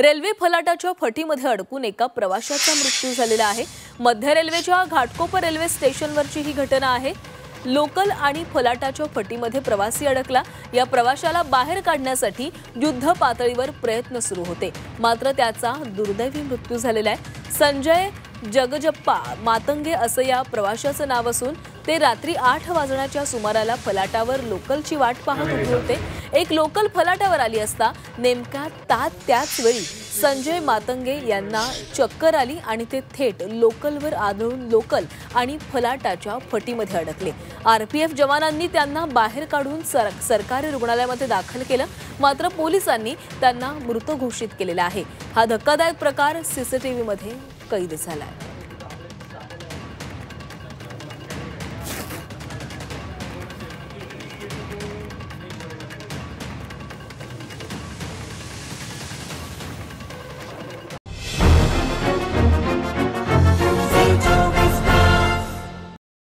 Railway फलाटाच्या फटीमध्ये अडकून एका प्रवाशाचा मृत्यू झालेला आहे। मध्य रेल्वेच्या घाटकोपर रेल्वे स्टेशनवरची ही घटना आहे। लोकल आणि फलाटाच्या फटीमध्ये प्रवासी अडकला। या प्रवाशाला बाहेर काढण्यासाठी युद्ध पातळीवर प्रयत्न सुरू होते, मात्र त्याचा दुर्दैवी मृत्यू झालेला आहे। संजय जगजप्पा मातंगे असं या प्रवाशाचं नाव असून ते रात्री 8 वाजण्याच्या सुमाराला फलाटावर लोकलची वाट पाहत होते। एक लोकल फलाटावर आली असता नेमका त्याच वेळी संजय मातंगे यांना चक्कर आली आणि ते थेट लोकलवर आदळून लोकल आणि फलाटाच्या फटीमध्ये अडकले। आरपीएफ जवानांनी त्यांना बाहेर काढून सरकारी रुग्णालयामध्ये दाखल केलं, मात्र पोलिसांनी त्यांना मृत घोषित केलेला आहे। हा धक्कादायक प्रकार सीसीटीव्हीमध्ये कैद झालाय।